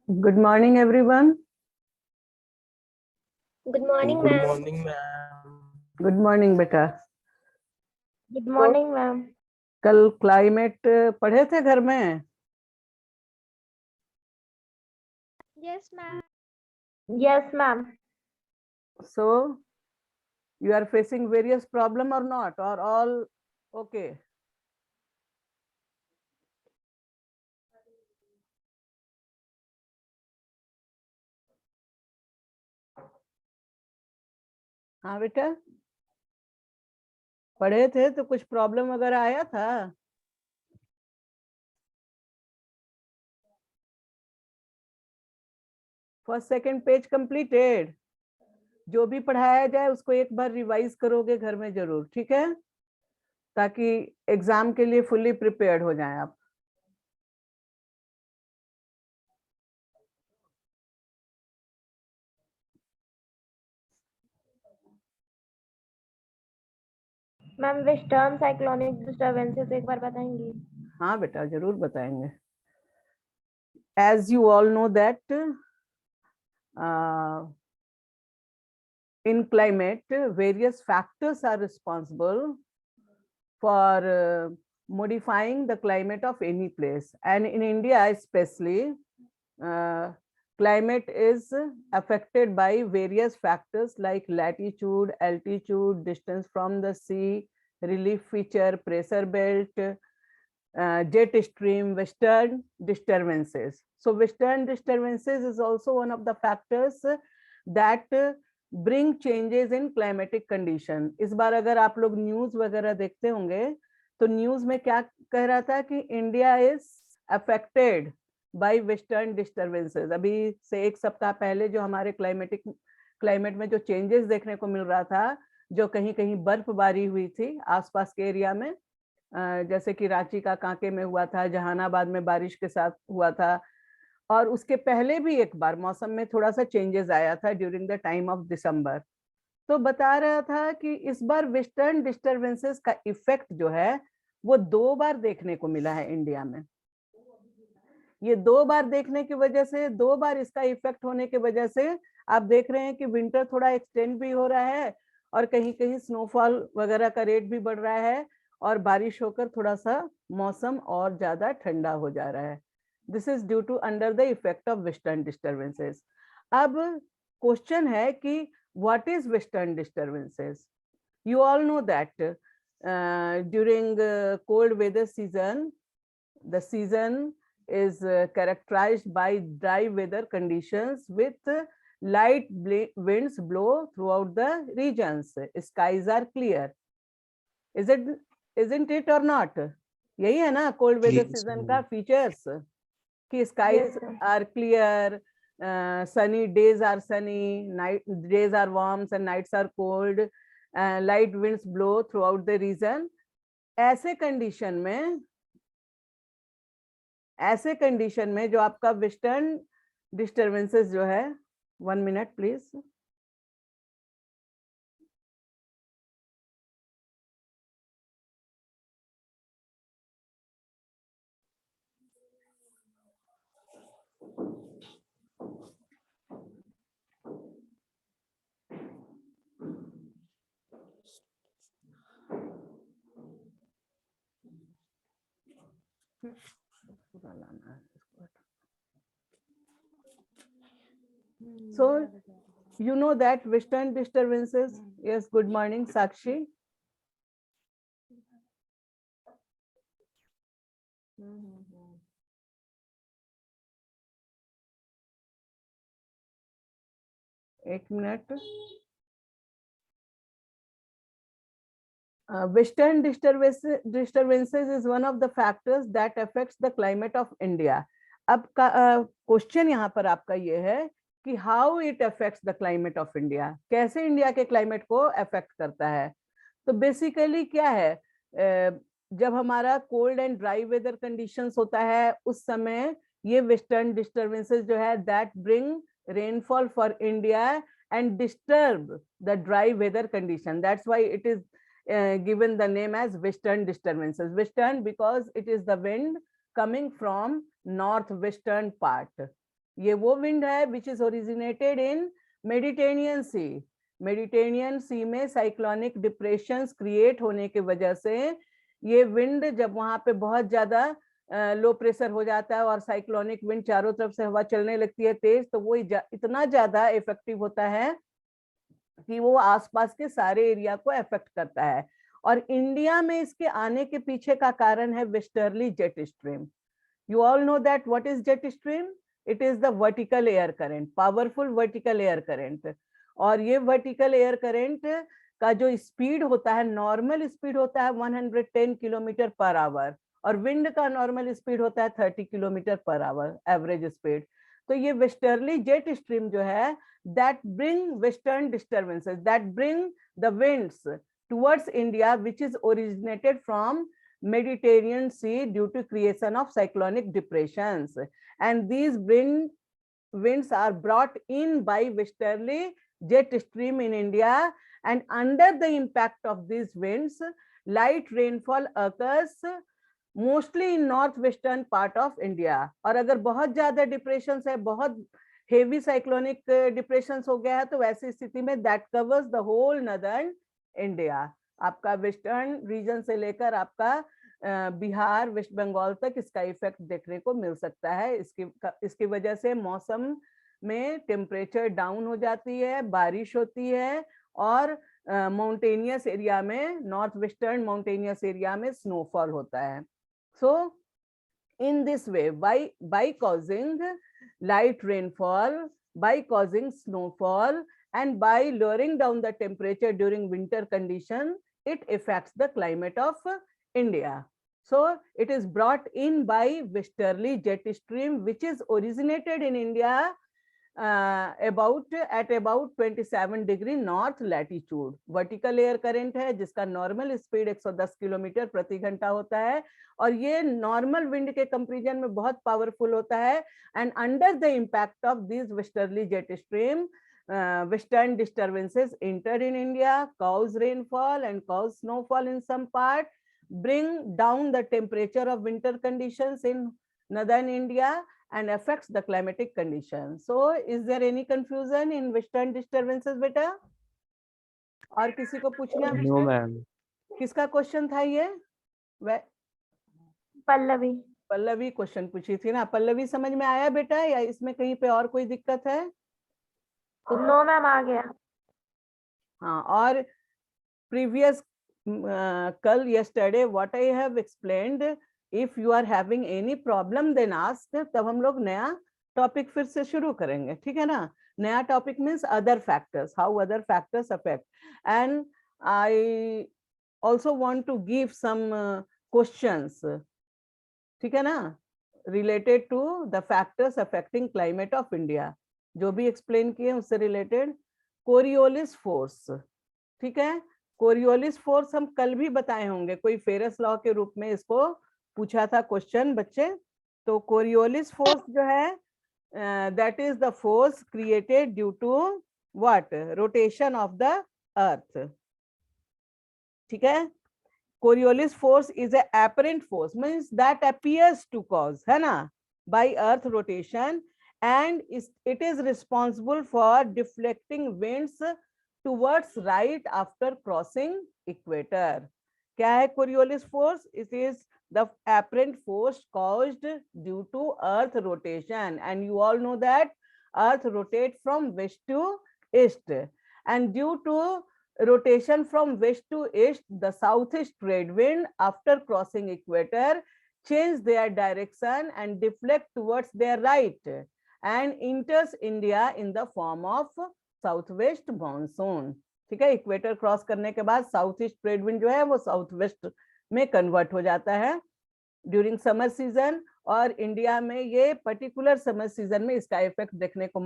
Good morning, everyone. Good morning, Good ma'am. morning, ma'am. Good morning, बेटा. Good morning, ma'am. कल climate पढ़े थे घर में? Yes, ma'am. Yes, ma'am. So, you are facing various problem or not, or all okay? हाँ बेटा, पढ़े थे तो कुछ प्रॉब्लम वगैरह आया था? First second page completed. जो भी पढ़ाया जाए उसको एक बार रिवाइज करोगे घर में जरूर, ठीक है, ताकि एग्जाम के लिए फुल्ली प्रिपेयर्ड हो जाएं आप. मैम वेस्टर्न साइक्लोनिक डिस्टर्बेंसेस एक बार बताएंगी? हाँ बेटा, जरूर बताएंगे. As you all know that in climate, various factors are responsible for modifying the climate of any place, and in India especially, climate is affected by various factors like latitude, altitude, distance from the sea, relief feature, pressure belt, jet stream, western disturbances. So western disturbances is also one of the factors that bring changes in climatic condition. इस बार अगर आप लोग news वगैरह देखते होंगे तो news में क्या कह रहा था कि India is affected by western disturbances. अभी से एक सप्ताह पहले जो हमारे क्लाइमेट में जो चेंजेस देखने को मिल रहा था, जो कहीं कहीं बर्फबारी हुई थी आसपास के एरिया में, जैसे कि रांची का कांके में हुआ था, जहानाबाद में बारिश के साथ हुआ था, और उसके पहले भी एक बार मौसम में थोड़ा सा चेंजेस आया था during the time of December. तो बता रहा था कि इस बार वेस्टर्न डिस्टर्बेंसेस का इफेक्ट जो है वो 2 बार देखने को मिला है इंडिया में. ये 2 बार देखने की वजह से, 2 बार इसका इफेक्ट होने की वजह से आप देख रहे हैं कि विंटर थोड़ा एक्सटेंड भी हो रहा है और कहीं कहीं स्नोफॉल वगैरह का रेट भी बढ़ रहा है और बारिश होकर थोड़ा सा मौसम और ज्यादा ठंडा हो जा रहा है. This is due to under the effect of western disturbances. अब क्वेश्चन है कि what is western disturbances? You all know that during cold weather season, the season is characterized by dry weather conditions with light winds blow throughout the regions. Skies are clear. Isn't it or not? यही है ना cold weather Yes, season ma'am. का features, कि skies Yes, sir. are clear, sunny days are sunny, night days are warm and nights are cold, light winds blow throughout the region. ऐसे condition में जो आपका western disturbances जो है, 1 minute please. So you know that western disturbances. Yes, good morning, Sakshi. एक minute. Western disturbances is one of the factors that affects the climate of India. अब question यहाँ पर आपका ये है कि how it affects the climate of India, कैसे India के क्लाइमेट को अफेक्ट करता है. तो बेसिकली क्या है, जब हमारा cold and dry weather conditions होता है उस समय ये वेस्टर्न डिस्टर्बेंसेस जो है that bring rainfall for India and disturb the dry weather condition. That's why it is given the name as western disturbances. Western because it is the wind coming from northwestern part. ये वो wind है which is originated in Mediterranean sea. Mediterranean sea में cyclonic depressions create होने की वजह से ये wind जब वहां पे बहुत ज्यादा लो प्रेशर हो जाता है और साइक्लोनिक विंड चारों तरफ से हवा चलने लगती है तेज, तो वो इतना ज्यादा इफेक्टिव होता है कि वो आसपास के सारे एरिया को अफेक्ट करता है। और इंडिया में इसके आने के पीछे का कारण है westerly jet stream. You all know that what is jet stream? It is the vertical air current, powerful vertical air current. और ये vertical air current का जो स्पीड होता है, नॉर्मल स्पीड होता है 110 किलोमीटर पर आवर, और विंड का नॉर्मल स्पीड होता है 30 kilometre per hour average speed. तो ये वेस्टर्ली जेट स्ट्रीम जो है that bring western disturbances, that bring the winds towards India, which is originated from Mediterranean Sea due to creation of cyclonic depressions, and these winds are brought in by westerly jet stream in India, and under the impact of these winds light rainfall occurs mostly in northwestern part of India। और अगर बहुत ज्यादा depression है, बहुत heavy cyclonic depression हो गया है, तो वैसी स्थिति में that covers the whole northern India. आपका वेस्टर्न रीजन से लेकर आपका बिहार वेस्ट बंगाल तक इसका इफेक्ट देखने को मिल सकता है। इसकी वजह से मौसम में टेम्परेचर डाउन हो जाती है, बारिश होती है, और माउंटेनियस एरिया में, नॉर्थ वेस्टर्न माउंटेनियस एरिया में स्नोफॉल होता है। सो in this way, by causing light rainfall, by causing snowfall, and by lowering down the temperature during winter condition, it affects the climate of India. So it is brought in by westerly jet stream, which is originated in India at about 27 degree north latitude. Vertical air current है जिसका normal speed 110 kilometre प्रति घंटा होता है, और ये normal wind के comparison में बहुत पावरफुल होता है। And under the impact of this westerly jet stream, western disturbances enter in India, cause rainfall and cause snowfall in some part, bring down the temperature of winter conditions in northern India, and affects the climatic conditions. So is there any confusion in western disturbances बेटा? और किसी को पूछना? No ma'am. किसका question था ये? Pallavi. Pallavi question पूछी थी ना। पल्लवी समझ में आया बेटा, या इसमें कहीं पे और कोई दिक्कत है? नो मैम, आ गया। हाँ, और प्रीवियस कल yesterday what I have explained, if you are having any problem then ask, तब हम लोग नया टॉपिक फिर से शुरू करेंगे, ठीक है ना। नया topic means other factors, how other factors affect, and I also want to give some questions, ठीक है ना, related to the factors affecting climate of India, जो भी एक्सप्लेन किए उससे रिलेटेड। कोरियोलिस फोर्स, ठीक है, कोरियोलिस फोर्स हम कल भी बताए होंगे, कोई फेरस लॉ के रूप में इसको पूछा था क्वेश्चन बच्चे। तो कोरियोलिस फोर्स जो है that is the force created due to what? Rotation of the earth, ठीक है। Coriolis force is a apparent force, means that appears to cause, है ना, by earth rotation, and it is responsible for deflecting winds towards right after crossing equator. क्या है Coriolis force? It is the apparent force caused due to earth rotation, and you all know that earth rotates from west to east, and due to rotation from west to east, the southeast trade wind after crossing equator change their direction and deflect towards their right and enters India in the form of southwest monsoon, ठीक है। Equator cross करने के बाद south east trade wind जो है वो south west में convert हो जाता है ड्यूरिंग समर सीजन, और इंडिया में ये पर्टिकुलर समर सीजन में इसका इफेक्ट देखने को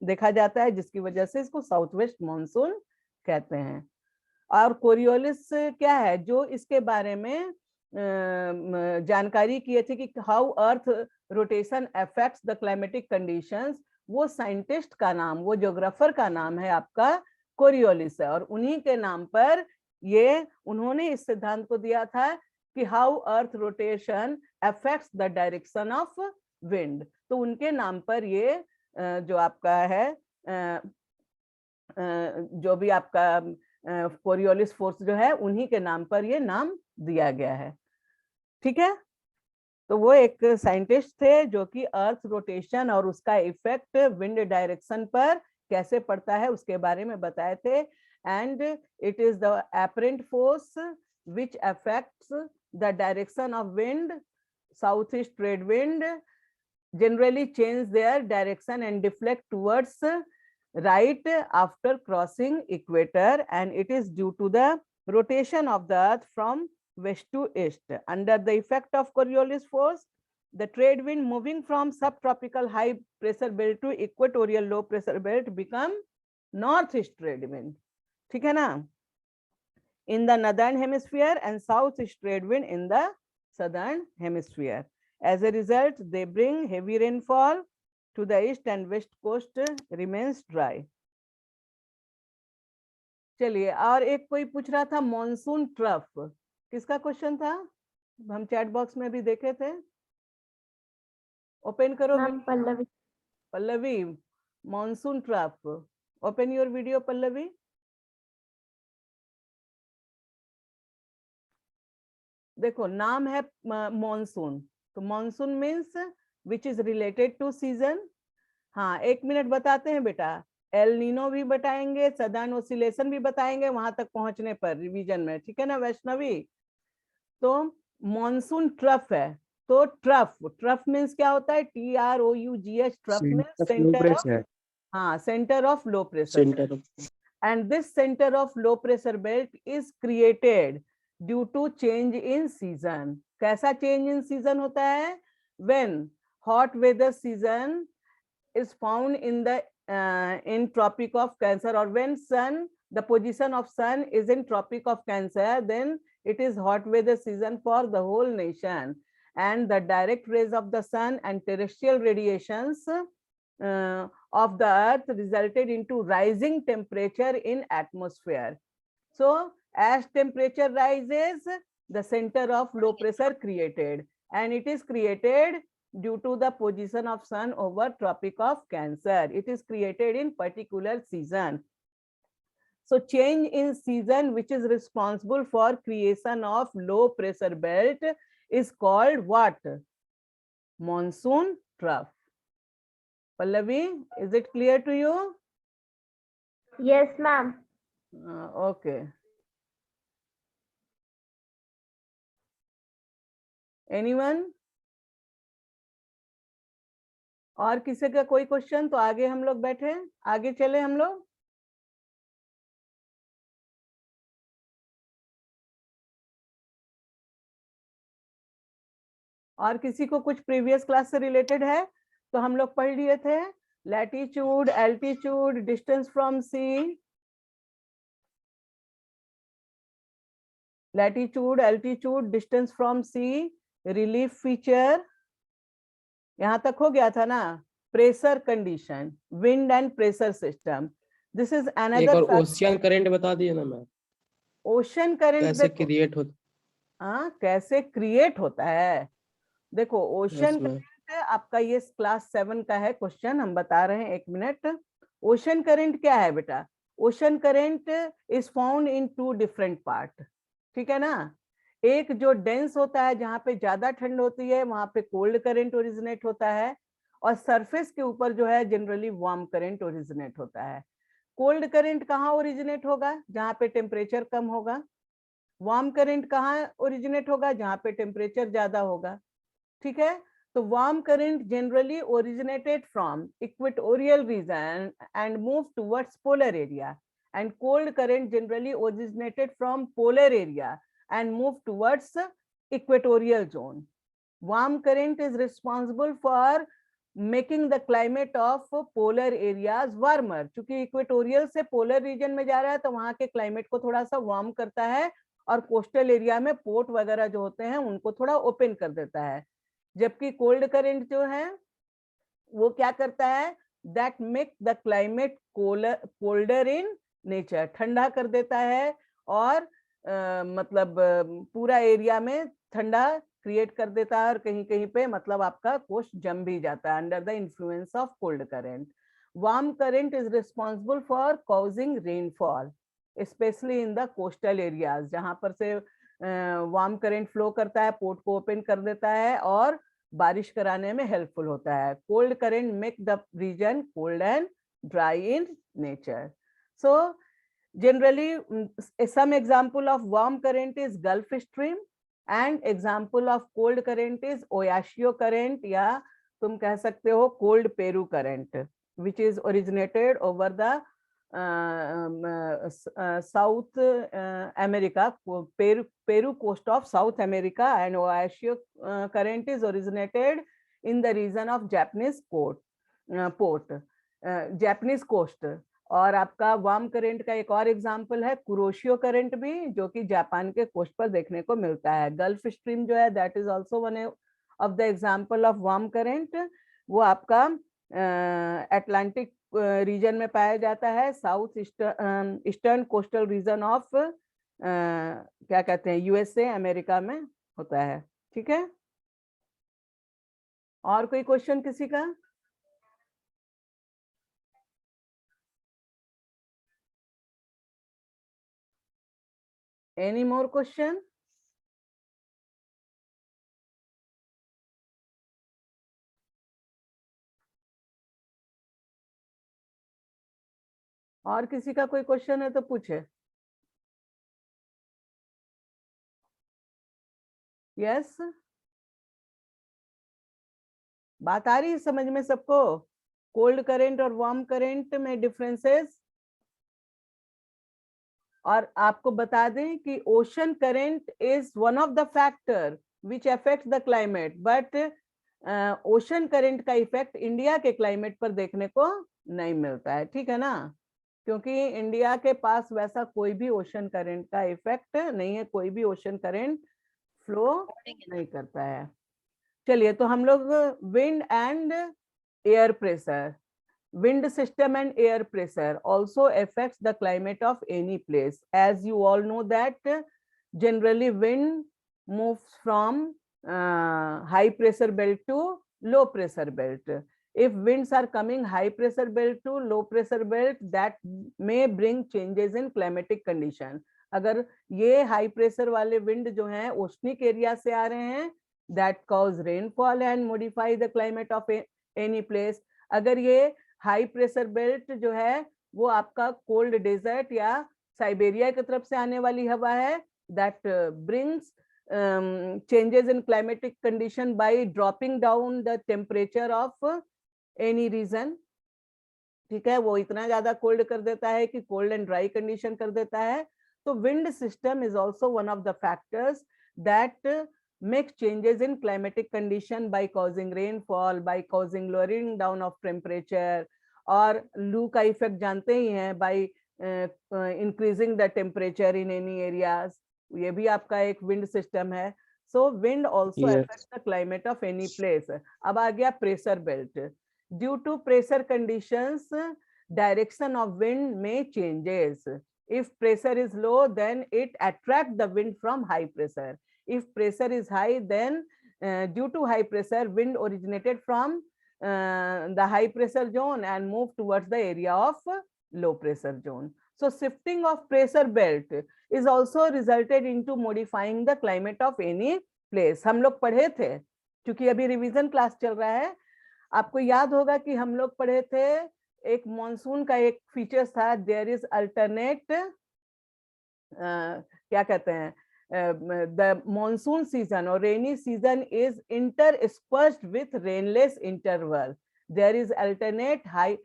देखा जाता है, जिसकी वजह से इसको साउथ वेस्ट मानसून कहते हैं। और कोरियोलिस क्या है, जो इसके बारे में जानकारी किए थे कि how earth rotation affects the climatic conditions, वो साइंटिस्ट का नाम, वो ज्योग्राफर का नाम है आपका कोरियोलिस है, और उन्हीं के नाम पर ये उन्होंने इस सिद्धांत को दिया था कि how earth rotation affects the direction of wind, तो उनके नाम पर ये जो आपका है जो भी आपका कोरियोलिस फोर्स जो है उन्हीं के नाम पर ये नाम दिया गया है। ठीक है, तो वो एक साइंटिस्ट थे जो कि अर्थ रोटेशन और उसका इफेक्ट विंड डायरेक्शन पर कैसे पड़ता है उसके बारे में बताए थे। And it is the apparent force which affects the direction of wind, south east trade wind generally change their direction and deflect towards right after crossing equator, and it is due to the rotation of the earth from west to east. Under the effect of Coriolis force, the trade wind moving from subtropical high pressure belt to equatorial low pressure belt become northeast trade wind. ठीक है ना, in the northern hemisphere, and southeast trade wind in the southern hemisphere. As a result, they bring heavy rainfall to the east and west coast remains dry. चलिए, और एक कोई पूछ रहा था मॉनसून ट्रफ, किसका क्वेश्चन था? हम चैट बॉक्स में भी देखे थे। ओपन करो Pallavi. Pallavi, monsoon trough, open your video Pallavi. देखो नाम है मॉनसून, तो monsoon means which is related to season. हाँ, 1 मिनट बताते हैं बेटा, एल नीनो भी बताएंगे, सदर्न ओसिलेशन भी बताएंगे वहां तक पहुंचने पर रिवीजन में। ठीक है ना वैष्णवी? तो मॉनसून ट्रफ है, तो ट्रफ मीन्स क्या होता है? TROUGH, trough means centre of, हाँ, centre of low pressure. And this centre of low pressure belt is created due to change in season. कैसा चेंज इन सीजन होता है? When hot weather season is found in the in Tropic of Cancer, or when the position of sun is in Tropic of Cancer, then it is hot weather season for the whole nation, and the direct rays of the sun and terrestrial radiations of the earth resulted into rising temperature in atmosphere. So as temperature rises, the center of low pressure created, and it is created due to the position of sun over Tropic of Cancer. It is created in particular season. So change in season which is responsible for creation of low pressure belt is called what? Monsoon trough. Pallavi, is it clear to you? Yes, ma'am. Okay. Anyone? और किसी का कोई question? तो आगे हम लोग बैठे, आगे चले हम लोग। और किसी को कुछ प्रीवियस क्लास से रिलेटेड है? तो हम लोग पढ़ लिए थे latitude, altitude, distance from sea, latitude, altitude, distance from sea, relief feature, यहां तक हो गया था ना? Pressure condition, wind and pressure system, this is another. Ocean current बता दिए ना मैम, ओशन करंट कैसे क्रिएट होता? हाँ, कैसे क्रिएट होता है? देखो ओशन करंट आपका ये क्लास 7 का है क्वेश्चन, हम बता रहे हैं, 1 मिनट। ओशन करंट क्या है बेटा? Ocean current is found in 2 different part. ठीक है ना? एक जो डेंस होता है, जहां पे ज्यादा ठंड होती है, वहां पे कोल्ड करंट ओरिजिनेट होता है, और सरफेस के ऊपर जो है जनरली वार्म करंट ओरिजिनेट होता है। कोल्ड करंट कहाँ ओरिजिनेट होगा? जहां पे टेम्परेचर कम होगा। वार्म करंट कहाँ ओरिजिनेट होगा? जहां पे टेम्परेचर ज्यादा होगा। ठीक है? तो warm current generally originated from equatorial region and move towards polar area, and cold current generally originated from polar area and move towards equatorial zone. Warm current is responsible for making the climate of polar areas warmer. चूंकि equatorial से polar region में जा रहा है तो वहां के climate को थोड़ा सा वार्म करता है, और कोस्टल एरिया में पोर्ट वगैरह जो होते हैं उनको थोड़ा ओपन कर देता है। जबकि कोल्ड करंट जो है वो क्या करता है? That make the climate colder in nature, ठंडा कर देता है, और मतलब पूरा एरिया में ठंडा क्रिएट कर देता है और कहीं कहीं पे मतलब आपका कोस्ट जम भी जाता है under the influence of cold current. Warm current is responsible for causing rainfall specially in the coastal areas. जहां पर से वार्म करंट फ्लो करता है, पोर्ट को ओपन कर देता है और बारिश कराने में हेल्पफुल होता है. Cold current make the region cold and dry in nature. So generally some example of warm current is Gulf Stream and example of cold current is Oyashi current या तुम कह सकते हो cold Peru current which is originated over the South America, Peru coast of South America, and Oyashi current is originated in the region of Japanese port, Japanese coast. और आपका warm current का एक और एग्जांपल है Kuroshio current भी, जो कि Japan के कोस्ट पर देखने को मिलता है. गल्फ स्ट्रीम जो है that is also one of the example of warm current. वो आपका अटलांटिक रीजन में पाया जाता है, south eastern coastal region of क्या कहते हैं यूएसए अमेरिका में होता है. ठीक है, और कोई क्वेश्चन किसी का? Any more question? और किसी का कोई क्वेश्चन है तो पूछे. यस, बात आ रही है समझ में सबको? कोल्ड करंट और वार्म करंट में डिफरेंसेस. और आपको बता दें कि ocean current is one of the factor which affects the climate, but ocean current का इफेक्ट इंडिया के क्लाइमेट पर देखने को नहीं मिलता है. ठीक है ना, क्योंकि इंडिया के पास वैसा कोई भी ओशन करंट का इफेक्ट नहीं है, कोई भी ओशन करंट फ्लो नहीं करता है. चलिए, तो हम लोग wind and air pressure. Wind system and air pressure also affects the climate of any place. As you all know that generally wind moves from high pressure belt to low pressure belt. If winds are coming high pressure belt to low pressure belt, that may bring changes in climatic condition. अगर ये high pressure वाले wind जो हैं oceanic area से आ रहे हैं, that cause rainfall and modify the climate of any place. अगर ये हाई प्रेशर बेल्ट जो है वो आपका कोल्ड डेजर्ट या साइबेरिया की तरफ से आने वाली हवा है, that brings changes in climatic condition by dropping down the temperature of any region. ठीक है, वो इतना ज्यादा कोल्ड कर देता है कि कोल्ड एंड ड्राई कंडीशन कर देता है. तो wind system is also one of the factors that make changes in climatic condition by causing rainfall, by causing lowering down of temperature, और लू का इफेक्ट जानते ही हैं, by increasing the temperature in any areas. ये भी आपका एक wind system है. so wind also affects the climate of any place. अब आ गया pressure belt. due to pressure conditions direction of wind may changes. if pressure is low then it attracts the wind from high pressure. If pressure is high, then due to high pressure, wind originated from the high pressure zone and moved towards the area of low pressure zone. So shifting of pressure belt is also resulted into modifying the climate of any place. हम लोग पढ़े थे, क्योंकि अभी revision class चल रहा है, आपको याद होगा कि हम लोग पढ़े थे एक मॉनसून का एक फीचर्स था, देयर इज अल्टरनेट क्या कहते हैं, the monsoon season or rainy season is interspersed with rainless interval. There is alternate high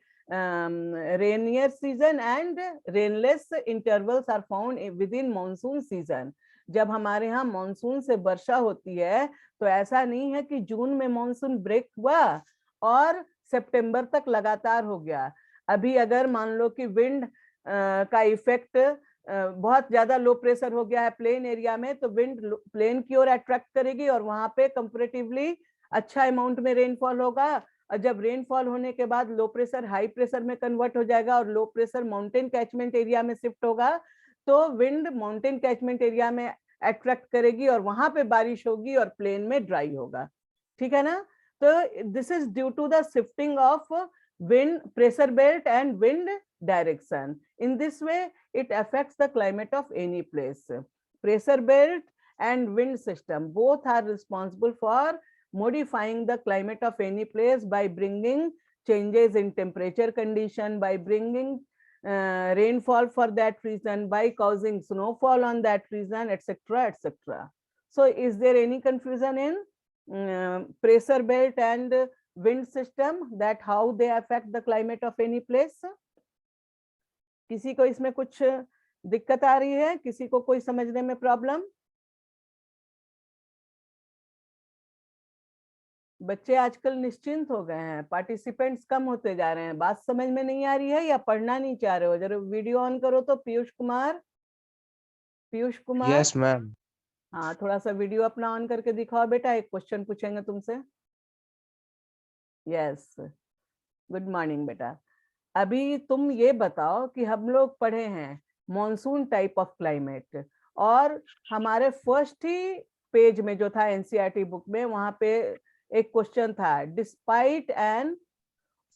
rainier season and rainless intervals are found within monsoon season. जब हमारे यहाँ मानसून से वर्षा होती है तो ऐसा नहीं है कि जून में मानसून ब्रेक हुआ और सितंबर तक लगातार हो गया. अभी अगर मान लो कि विंड का इफेक्ट बहुत ज्यादा लो प्रेशर हो गया है प्लेन एरिया में, तो विंड प्लेन की ओर अट्रैक्ट करेगी और वहां पे कंपैरेटिवली अच्छा अमाउंट में रेनफॉल होगा. और जब रेनफॉल होने के बाद लो प्रेशर हाई प्रेशर में कन्वर्ट हो जाएगा और low pressure mountain catchment area में शिफ्ट होगा, तो विंड माउंटेन कैचमेंट एरिया में अट्रैक्ट करेगी और वहां पे बारिश होगी और प्लेन में ड्राई होगा, ठीक है ना। तो this is due to the shifting of wind pressure belt and wind direction. In this way it affects the climate of any place. Pressure belt and wind system both are responsible for modifying the climate of any place by bringing changes in temperature condition, by bringing rainfall for that region, by causing snowfall on that region, etc., etc. So is there any confusion in pressure belt and wind system, that how they affect the climate of any place? किसी को इसमें कुछ दिक्कत आ रही है? किसी को कोई समझने में प्रॉब्लम? बच्चे आजकल निश्चिंत हो गए हैं, पार्टिसिपेंट्स कम होते जा रहे हैं, बात समझ में नहीं आ रही है या पढ़ना नहीं चाह रहे हो? जरा वीडियो ऑन करो तो। पीयूष कुमार, पीयूष कुमार। Yes ma'am. हाँ, थोड़ा सा वीडियो अपना ऑन करके दिखाओ बेटा, एक क्वेश्चन पूछेंगे तुमसे। यस, गुड मॉर्निंग बेटा। अभी तुम ये बताओ कि हम लोग पढ़े हैं मॉनसून टाइप ऑफ क्लाइमेट, और हमारे फर्स्ट ही पेज में जो था एनसीईआरटी बुक में, वहां पे एक क्वेश्चन था, despite an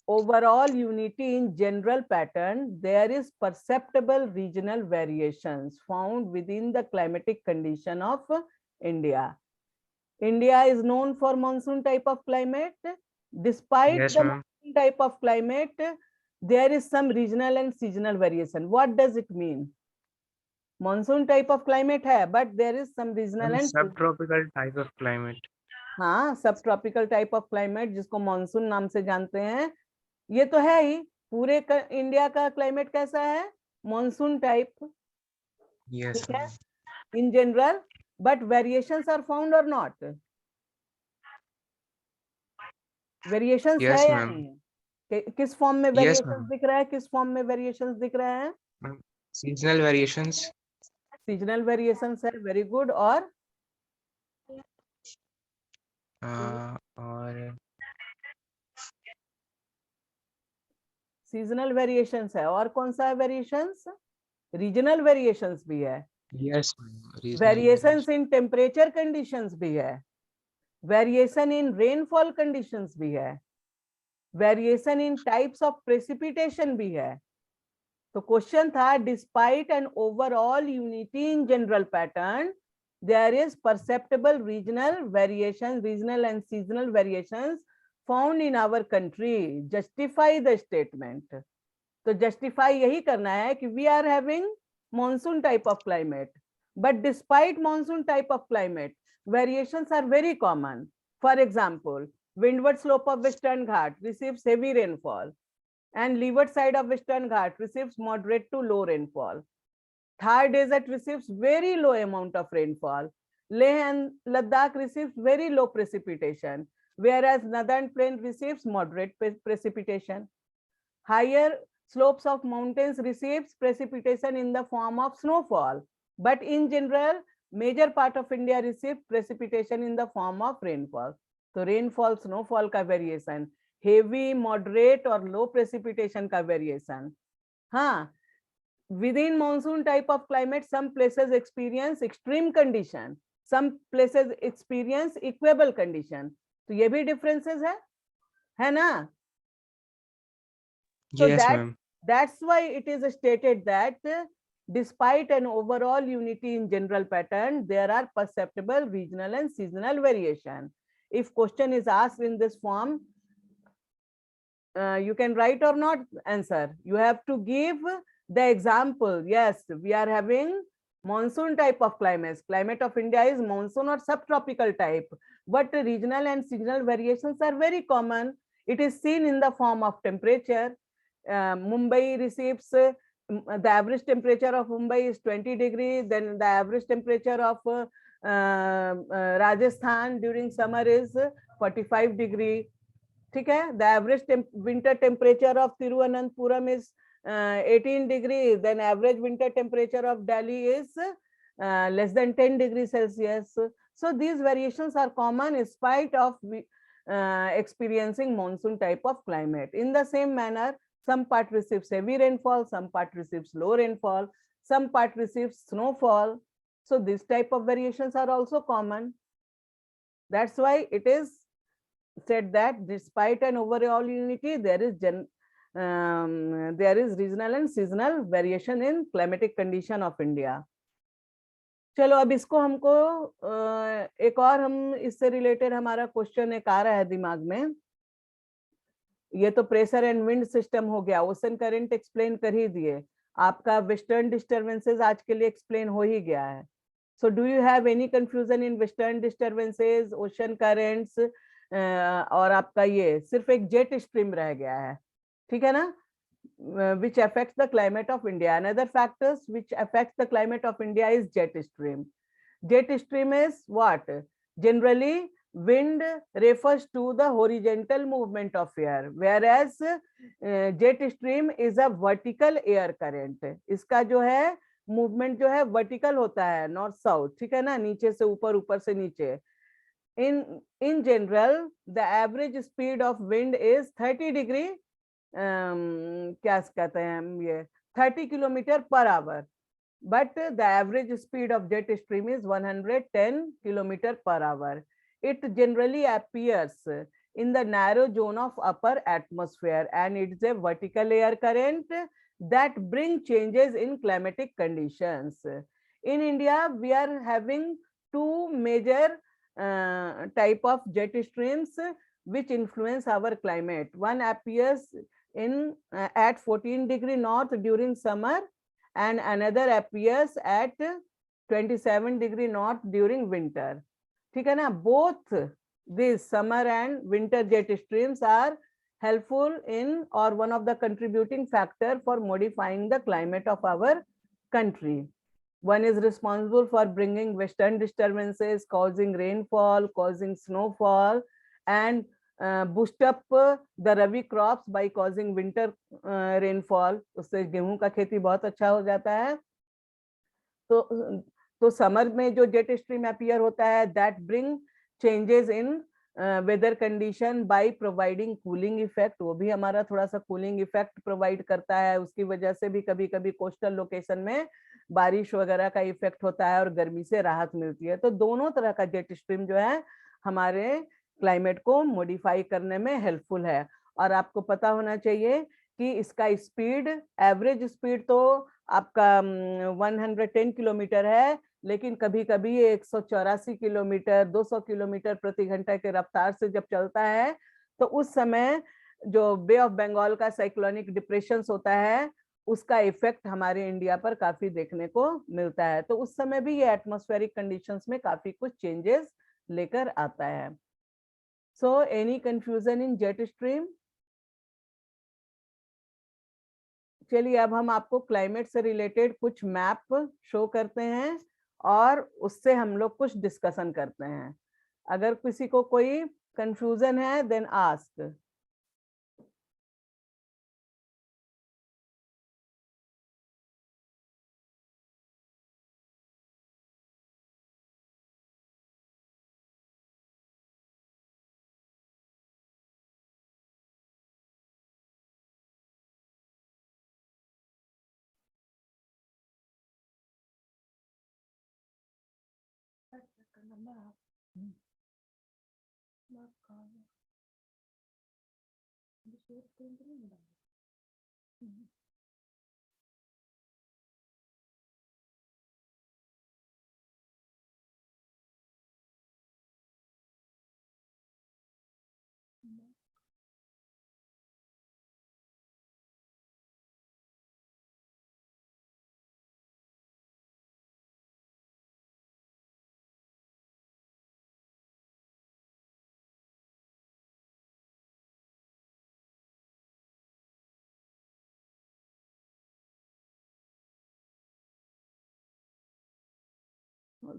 overall unity in general pattern, there is perceptible regional variations found within the climatic condition of India. India is known for monsoon type of climate. Despite Yes, the ma'am. monsoon type of climate, there is some regional and seasonal variation. What does it mean? Monsoon type of climate है, but there is some regional and subtropical type of climate. हाँ, सब tropical type of climate, जिसको monsoon नाम से जानते हैं, ये तो है ही। पूरे इंडिया का क्लाइमेट कैसा है? मॉनसून टाइप, यस ठीक है, in general, but variations are found और नॉट? वेरिएशंस Yes, है या ma'am. नहीं? किस फॉर्म में Yes, वेरिएशंस ma'am. दिख रहा है? किस फॉर्म में वेरिएशंस दिख रहे हैं? Seasonal variations. सीजनल वेरिएशंस है, वेरी गुड। और सीजनल वेरिएशंस है, और कौन सा है वेरिएशंस? रीजनल वेरिएशंस भी है। Yes, variations in temperature conditions भी है, वेरिएशन इन रेनफॉल कंडीशंस भी है, variation in types of precipitation भी है। तो क्वेश्चन था, despite an overall unity in general pattern, there is perceptible regional variations, regional and seasonal variations found in our country. Justify the statement. तो justify यही करना है कि we are having monsoon type of climate, but despite monsoon type of climate, variations are very common. For example, windward slope of Western Ghat receives heavy rainfall, and leeward side of Western Ghat receives moderate to low rainfall. Thar Desert receives very low amount of rainfall. Leh and Ladakh receives very low precipitation, whereas Northern Plain receives moderate precipitation. Higher slopes of mountains receives precipitation in the form of snowfall, but in general, major part of India receives precipitation in the form of rainfall. So rainfall, snowfall का variation, heavy, moderate और low precipitation का variation. हाँ, within monsoon type of climate, some places experience extreme condition, some places experience equable condition. तो ये भी differences है ना? So yes, ma'am. that's why it is stated that despite an overall unity in general pattern, there are perceptible regional and seasonal variation. If question is asked in this form, you can write or not answer. You have to give the example. Yes, we are having monsoon type of climates. Climate of India is monsoon or subtropical type, but regional and seasonal variations are very common. It is seen in the form of temperature. Mumbai receives, the average temperature of Mumbai is 20 degrees. Then the average temperature of Rajasthan during summer is 45 degree. ठीक है? The average winter temperature of Thiruvananthapuram is 18 degrees. Then average winter temperature of Delhi is less than 10 degrees Celsius. So these variations are common in spite of experiencing monsoon type of climate. In the same manner, some part receives heavy rainfall, some part receives low rainfall, some part receives snowfall. So this type of variations are also common. That's why it is said that despite an overall unity, there is regional and seasonal variation in climatic condition of India. चलो अब इसको हमको एक और हम इससे related हमारा question एक आ रहा है दिमाग में. ये तो प्रेशर एंड विंड सिस्टम हो गया, ओशन करंट एक्सप्लेन कर ही दिए, आपका वेस्टर्न डिस्टर्बेंसेस आज के लिए एक्सप्लेन हो ही गया है. So do you have any confusion in western disturbances, ocean currents, और आपका ये सिर्फ एक जेट स्ट्रीम रह गया है, ठीक है ना, which affects the climate of India. Another factors which affects the climate of India is jet stream. Jet stream is what? Generally, wind refers to the horizontal movement of air, whereas jet stream is a vertical air current. इसका जो है movement जो है vertical होता है, north south, ठीक है ना, नीचे से ऊपर, ऊपर से नीचे. In general, the average speed of wind is 30 degree. क्या कहते हैं हम, ये 30 kilometre per hour, but the average speed of jet stream is 110 kilometer per hour. It generally appears in the narrow zone of upper atmosphere and it's a vertical air current that bring changes in climatic conditions. In India, we are having two major type of jet streams which influence our climate. One appears in at 14 degree north during summer and another appears at 27 degree north during winter. ठीक है ना, both these summer and winter jet streams are helpful in or one of the contributing factor for modifying the climate of our country. One is responsible for bringing western disturbances, causing rainfall, causing snowfall, and boost up the rabi crops by causing winter rainfall. उससे गेहूं का खेती बहुत अच्छा हो जाता है. तो समर में जो जेट स्ट्रीम अपीयर होता है, that bring changes in weather condition by providing cooling effect. वो भी हमारा थोड़ा सा cooling effect provide करता है, उसकी वजह से भी कभी कभी कोस्टल लोकेशन में बारिश वगैरह का इफेक्ट होता है और गर्मी से राहत मिलती है. तो दोनों तरह का जेट स्ट्रीम जो है हमारे क्लाइमेट को मॉडिफाई करने में हेल्पफुल है. और आपको पता होना चाहिए कि इसका स्पीड, एवरेज स्पीड तो आपका 110 किलोमीटर है, लेकिन कभी कभी ये 184 किलोमीटर 200 किलोमीटर प्रति घंटा के रफ्तार से जब चलता है, तो उस समय जो बे ऑफ बंगाल का साइक्लोनिक डिप्रेशन होता है, उसका इफेक्ट हमारे इंडिया पर काफी देखने को मिलता है. तो उस समय भी ये एटमॉस्फेरिक कंडीशंस में काफी कुछ चेंजेस लेकर आता है. So any confusion in jet stream? चलिए अब हम आपको क्लाइमेट से रिलेटेड कुछ मैप शो करते हैं और उससे हम लोग कुछ डिस्कशन करते हैं. अगर किसी को कोई कंफ्यूजन है देन आस्क.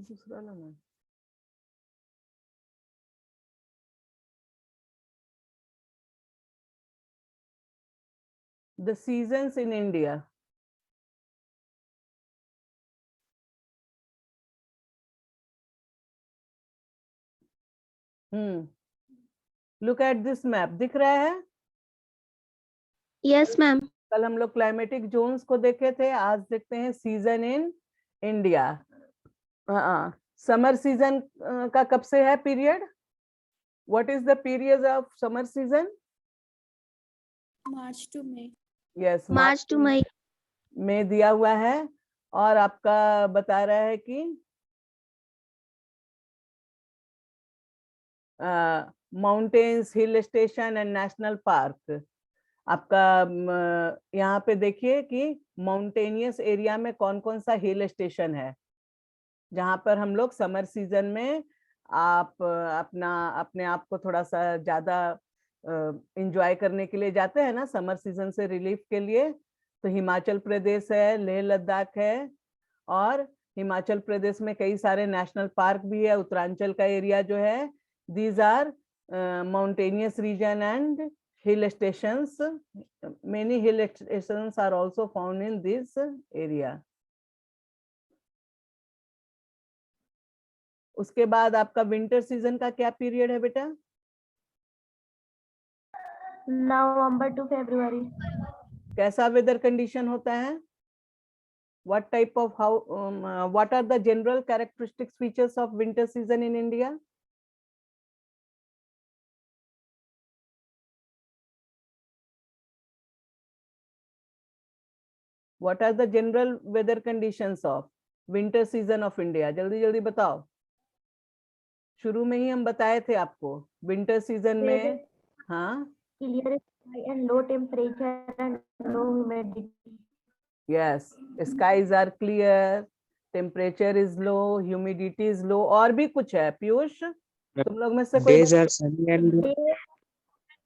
दूसरा लाना. The seasons in India. Look at this map. दिख रहा है? Yes, ma'am. कल हम लोग क्लाइमेटिक जोन्स को देखे थे, आज देखते हैं season in India. Summer season का कब से है period? What is the period of summer season? March to May. Yes, March to May. में दिया हुआ है। और आपका बता रहा है कि mountains, hill station and national park. आपका यहाँ पे देखिए कि माउंटेनियस एरिया में कौन कौन सा हिल स्टेशन है जहाँ पर हम लोग समर सीजन में आप अपने आप को थोड़ा सा ज्यादा इंजॉय करने के लिए जाते हैं ना, समर सीजन से रिलीफ के लिए। तो हिमाचल प्रदेश है, लेह लद्दाख है, और हिमाचल प्रदेश में कई सारे नेशनल पार्क भी है। उत्तरांचल का एरिया जो है, these are mountainous region and hill stations. Many hill stations are also found in this area. उसके बाद आपका विंटर सीजन का क्या पीरियड है बेटा? नवंबर टू फरवरी। कैसा वेदर कंडीशन होता है? What type of what are the general characteristics features of winter season in India? What are the general weather conditions of winter season of India? जल्दी जल्दी बताओ। शुरू में ही हम बताए थे आपको विंटर सीजन में। हाँ, clear sky and low temperature and low humidity. Yes, skies are clear, temperature is low, humidity is low, और भी कुछ है पीयूष? तुम लोग में से कोई Days are sunny and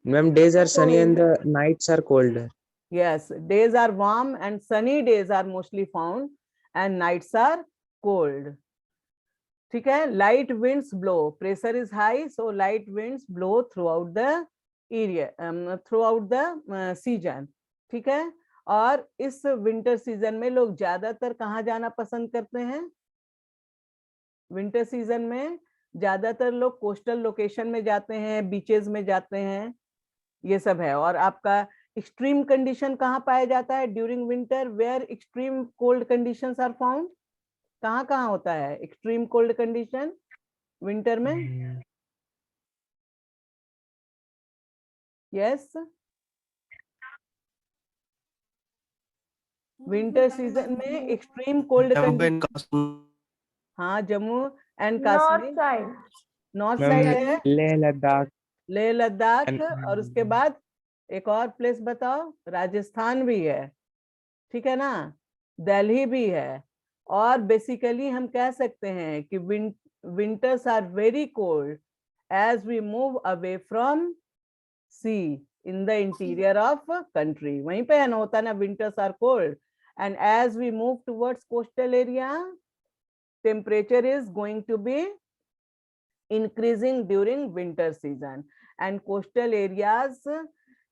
ma'am, days are sunny and the nights are colder. Yes, days are warm and sunny days are mostly found and nights are cold. ठीक है, light winds blow, pressure is high, so light winds blow throughout the area, throughout the season. ठीक है, और इस winter season में लोग ज्यादातर कहाँ जाना पसंद करते हैं? विंटर सीजन में ज्यादातर लोग कोस्टल लोकेशन में जाते हैं, बीचेस में जाते हैं, ये सब है। और आपका एक्सट्रीम कंडीशन कहाँ पाया जाता है during winter? Where extreme cold conditions are found? कहाँ कहाँ होता है एक्सट्रीम कोल्ड कंडीशन विंटर में? यस, विंटर सीजन में एक्सट्रीम कोल्ड कंडीशन। हाँ, Jammu and north Kashmir, side. North Ma'am, side है, Leh Ladakh Leh Ladakh, and और उसके बाद एक और प्लेस बताओ, राजस्थान भी है, ठीक है ना, दिल्ली भी है। और बेसिकली हम कह सकते हैं कि winters are very cold as we move away from sea in the interior of country. वहीं पे है ना, होता है ना, winters are cold and as we move towards coastal area temperature is going to be increasing during winter season and coastal areas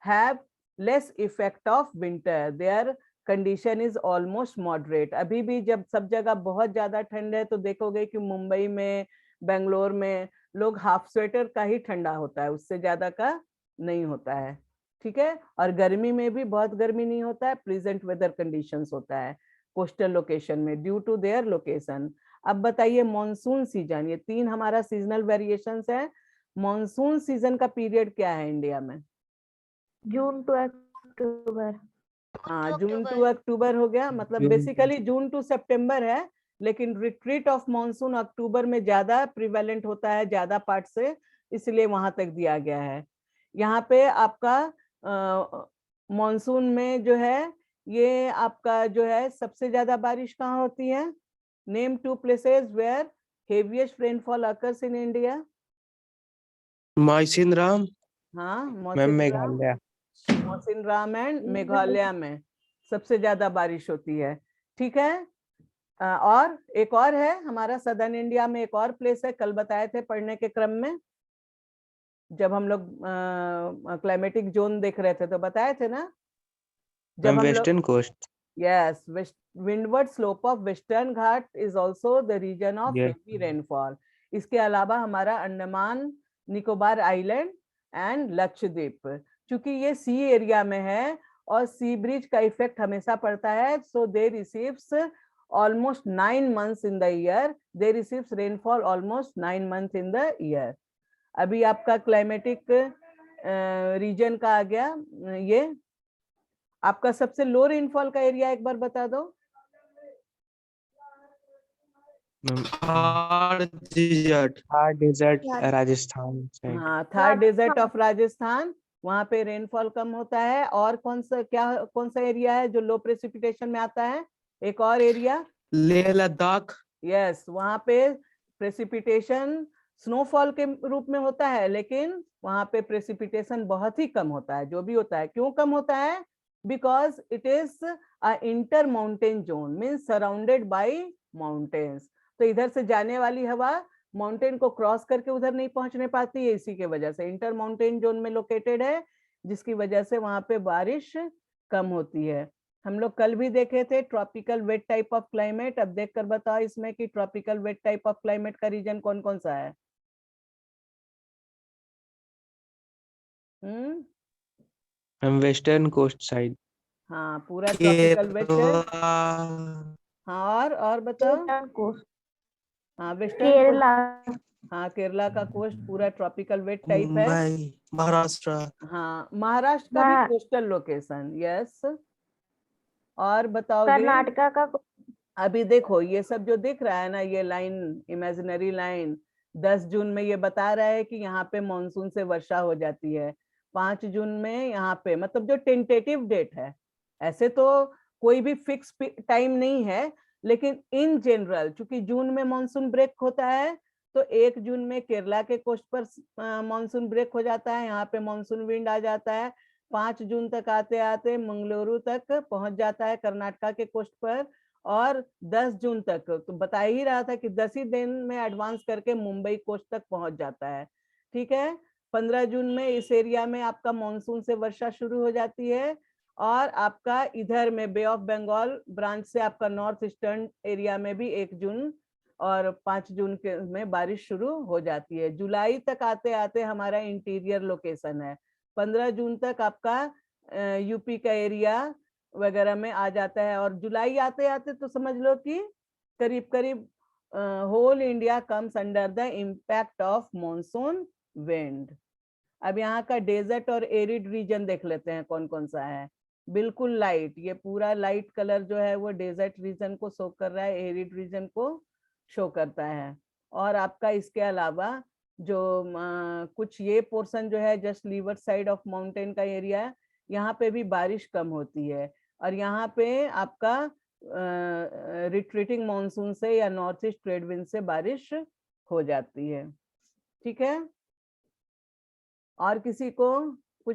have less effect of winter, their condition is almost moderate. अभी भी जब सब जगह बहुत ज्यादा ठंड है तो देखोगे कि मुंबई में, बेंगलोर में लोग हाफ स्वेटर का ही ठंडा होता है, उससे ज्यादा का नहीं होता है। ठीक है, और गर्मी में भी बहुत गर्मी नहीं होता है, प्लीजेंट वेदर कंडीशंस होता है कोस्टल लोकेशन में ड्यू टू देयर लोकेशन। अब बताइए मॉनसून सीजन, ये तीन हमारा सीजनल वेरिएशंस है। मॉनसून सीजन का पीरियड क्या है इंडिया में? जून टू अक्टूबर। हाँ, जून टू अक्टूबर हो गया, मतलब बेसिकली जून टू सितंबर है, लेकिन रिट्रीट ऑफ मॉनसून अक्टूबर में ज्यादा प्रिवेलेंट होता है, ज्यादा पार्ट से, इसलिए वहां तक दिया गया है। यहाँ पे आपका मॉनसून में जो है, ये आपका जो है सबसे ज्यादा बारिश कहाँ होती है? Name two places where heaviest rainfall occurs in India. मौसिन Ram, हाँ, मैम मेघालय। मौसिन राम एंड मेघालय में सबसे ज्यादा बारिश होती है। ठीक है, और एक और है हमारा सदर्न इंडिया में, एक और प्लेस है, कल बताए थे पढ़ने के क्रम में, जब हम लोग क्लाइमेटिक जोन देख रहे थे तो बताए थे ना, जब हम लोग western coast. Yes, windward slope of Western Ghat is also the region of Yes. heavy rainfall. इसके अलावा हमारा अंडमान निकोबार आइलैंड एंड लक्षद्वीप, चूंकि ये सी एरिया में है और सी ब्रिज का इफेक्ट हमेशा पड़ता है, सो दे receives almost 9 months in the year. They receives rainfall almost 9 months in the year. अभी आपका क्लाइमेटिक रीजन का आ गया। ये आपका सबसे लो रेनफॉल का एरिया एक बार बता दो। Thar desert. Thar desert Rajasthan side. हाँ, थार डेजर्ट ऑफ राजस्थान, वहां पे रेनफॉल कम होता है। और कौन सा एरिया है जो लो प्रेसिपिटेशन में आता है? एक और एरिया, लेह लद्दाख। यस, वहां पे प्रेसिपिटेशन स्नोफॉल के रूप में होता है, लेकिन वहां पे प्रेसिपिटेशन बहुत ही कम होता है। जो भी होता है, क्यों कम होता है? Because it is a inter mountain zone, means surrounded by mountains. तो इधर से जाने वाली हवा माउंटेन को क्रॉस करके उधर नहीं पहुंचने पाती है, इसी के वजह से इंटर माउंटेन जोन में लोकेटेड है, जिसकी वजह से वहां पे बारिश कम होती है। हम लोग कल भी देखे थे tropical wet type of climate. अब देख कर बताओ इसमें कि tropical wet type of climate का रीजन कौन कौन सा है? Western coast side. हाँ, पूरा ट्रॉपिकल वेट है। हाँ, और बताओ। वेस्टर्न कोस्ट, हाँ, वेस्टर्न केरला, हाँ, केरला का कोस्ट पूरा ट्रॉपिकल वेट टाइप है। मुंबई, महाराष्ट्र। हाँ, महाराष्ट्र का भी महा- कोस्टल लोकेशन, यस। और बताओगे? कर्नाटका का अभी देखो, ये सब जो दिख रहा है ना, ये लाइन, इमेजिनरी लाइन, 10 जून में ये बता रहा है कि यहाँ पे मॉनसून से वर्षा हो जाती है। 5 जून में यहाँ पे, मतलब जो टेंटेटिव डेट है, ऐसे तो कोई भी फिक्स टाइम नहीं है, लेकिन इन जनरल चूंकि जून में मॉनसून ब्रेक होता है, तो 1 जून में केरला के कोस्ट पर मॉनसून ब्रेक हो जाता है, यहाँ पे मॉनसून विंड आ जाता है। 5 जून तक आते आते मंगलुरु तक पहुंच जाता है कर्नाटका के कोस्ट पर, और 10 जून तक तो बता ही रहा था कि 10 ही दिन में एडवांस करके मुंबई कोस्ट तक पहुंच जाता है। ठीक है, 15 जून में इस एरिया में आपका मानसून से वर्षा शुरू हो जाती है, और आपका इधर में बे ऑफ बंगाल ब्रांच से आपका नॉर्थ ईस्टर्न एरिया में भी 1 जून और 5 जून के में बारिश शुरू हो जाती है। जुलाई तक आते आते हमारा इंटीरियर लोकेशन है। 15 जून तक आपका यूपी का एरिया वगैरह में आ जाता है, और जुलाई आते आते तो समझ लो कि करीब करीब whole India comes under the impact of monsoon wind. अब यहाँ का डेजर्ट और एरिड रीजन देख लेते हैं कौन कौन सा है। बिल्कुल लाइट, ये पूरा लाइट कलर जो है वो डेजर्ट रीजन को शो कर रहा है, एरिड रीजन को शो करता है। और आपका इसके अलावा जो कुछ ये पोर्शन जो है just leeward side of mountain का एरिया है, यहाँ पे भी बारिश कम होती है, और यहाँ पे आपका रिट्रीटिंग मॉनसून से या नॉर्थ ईस्ट ट्रेड विंड से बारिश हो जाती है। ठीक है, और किसी को